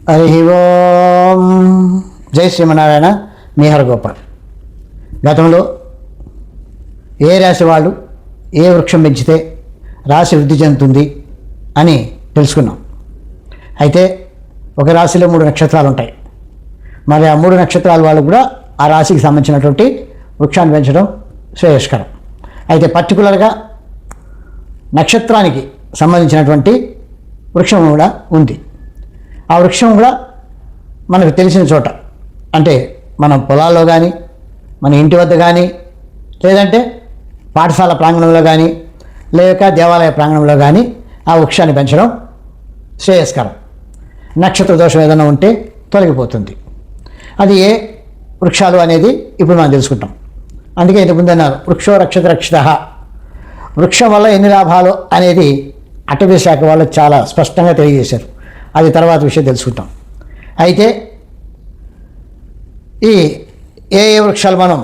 హరి ఓం. జై శ్రీమన్నారాయణ. మీ హరగోపాల్. గతంలో ఏ రాశి వాళ్ళు ఏ వృక్షం పెంచితే రాశి వృద్ధి చెందుతుంది అని తెలుసుకున్నాం. అయితే ఒక రాశిలో 3 నక్షత్రాలు ఉంటాయి. మరి ఆ 3 నక్షత్రాల వాళ్ళు కూడా ఆ రాశికి సంబంధించినటువంటి వృక్షాన్ని పెంచడం శ్రేయస్కరం. అయితే పర్టికులర్గా నక్షత్రానికి సంబంధించినటువంటి వృక్షం కూడా ఉంది. ఆ వృక్షం కూడా మనకు తెలిసిన చోట, అంటే మన పొలాల్లో కానీ, మన ఇంటి వద్ద కానీ, లేదంటే పాఠశాల ప్రాంగణంలో కానీ, లేక దేవాలయ ప్రాంగణంలో కానీ ఆ వృక్షాన్ని పెంచడం శ్రేయస్కరం. నక్షత్ర దోషం ఏదైనా ఉంటే తొలగిపోతుంది. అది ఏ వృక్షాలు అనేది ఇప్పుడు మనం తెలుసుకుంటాం. అందుకే ఇంతకుముందు అన్నారు వృక్షో రక్షత రక్షిత. వృక్షం వల్ల ఎన్ని లాభాలు అనేది అటవీ శాఖ వాళ్ళు చాలా స్పష్టంగా తెలియజేశారు. అది తర్వాత విషయం తెలుసుకుంటాం. అయితే ఈ ఏ వృక్షాలు మనం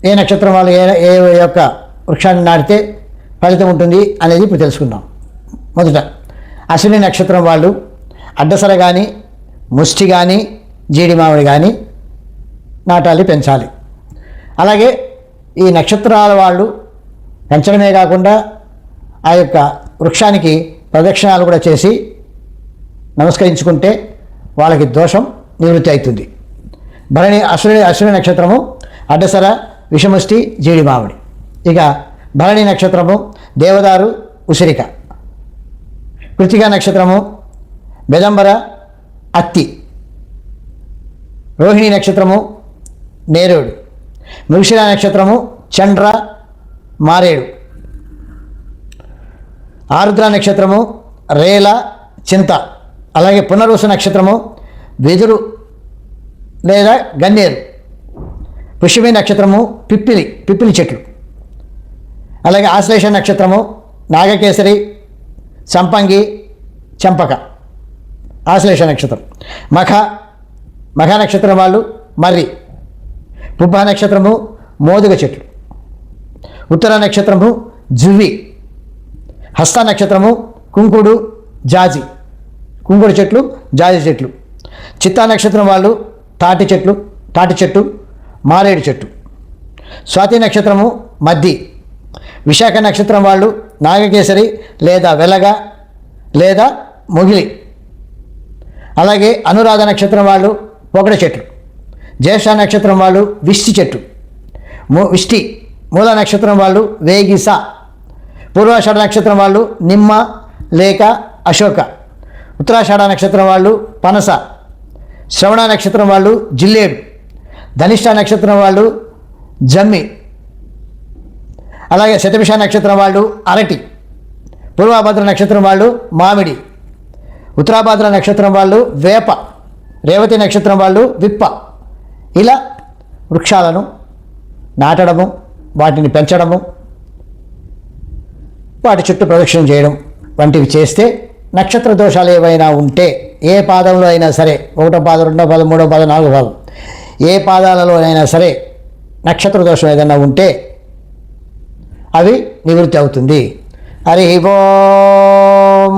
ఏ నక్షత్రం వాళ్ళు ఏ యొక్క వృక్షాన్ని నాటితే ఫలితం ఉంటుంది అనేది ఇప్పుడు తెలుసుకుందాం. మొదట అశ్విని నక్షత్రం వాళ్ళు అడ్డసర కానీ, ముష్టి కానీ, జీడి మామిడి కానీ నాటాలి, పెంచాలి. అలాగే ఈ నక్షత్రాల వాళ్ళు పెంచడమే కాకుండా ఆ యొక్క వృక్షానికి ప్రదక్షిణాలు కూడా చేసి నమస్కరించుకుంటే వాళ్ళకి దోషం నివృత్తి అవుతుంది. అశ్విని నక్షత్రము అడ్డసర, విషముష్టి, జీడి మామిడి. ఇక భరణి నక్షత్రము దేవదారు, ఉసిరిక. కృతికా నక్షత్రము బెదంబర, అత్తి. రోహిణి నక్షత్రము నేరేడు. మృగశిర నక్షత్రము చండ్ర, మారేడు. ఆరుద్ర నక్షత్రము రేల, చింత. అలాగే పునర్వసు నక్షత్రము వెదురు లేదా గన్నేరు. పుష్యమి నక్షత్రము పిప్పిలి చెట్లు. అలాగే ఆశ్లేష నక్షత్రము నాగకేసరి, సంపంగి, చంపక. ఆశ్లేష నక్షత్రం. మఖ నక్షత్రం వాళ్ళు మర్రి. పుబ్బ నక్షత్రము మోదుగ చెట్లు. ఉత్తర నక్షత్రము జువ్వి. హస్త నక్షత్రము కుంకుడు, జాజి. కుంకుడు చెట్లు, జాజి చెట్లు. చిత్తా నక్షత్రం వాళ్ళు తాటి చెట్టు, మారేడు చెట్టు. స్వాతి నక్షత్రము మద్ది. విశాఖ నక్షత్రం వాళ్ళు నాగకేసరి లేదా వెలగ లేదా మొగిలి. అలాగే అనురాధ నక్షత్రం వాళ్ళు పొగడ చెట్లు. జ్యేష్ఠ నక్షత్రం వాళ్ళు విష్టి చెట్టు, విష్టి. మూల నక్షత్రం వాళ్ళు వేగిస. పూర్వాషాఢ నక్షత్రం వాళ్ళు నిమ్మ లేక అశోక. ఉత్తరాషాఢ నక్షత్రం వాళ్ళు పనస. శ్రవణ నక్షత్రం వాళ్ళు జిల్లేడు. ధనిష్ట నక్షత్రం వాళ్ళు జమ్మి. అలాగే శతభిష నక్షత్రం వాళ్ళు అరటి. పూర్వభద్ర నక్షత్రం వాళ్ళు మామిడి. ఉత్తరాభద్ర నక్షత్రం వాళ్ళు వేప. రేవతి నక్షత్రం వాళ్ళు విప్ప. ఇలా వృక్షాలను నాటడము, వాటిని పెంచడము, వాటి చుట్టూ ప్రదక్షిణ చేయడం వంటివి చేస్తే నక్షత్ర దోషాలు ఏవైనా ఉంటే ఏ పాదంలో అయినా సరే, 1వ పాదం, 2వ పాదం, 3వ పాదం, 4వ పాదం, ఏ పాదాలలో అయినా సరే నక్షత్ర దోషం ఏదైనా ఉంటే అవి నివృత్తి అవుతుంది. హరి ఓం.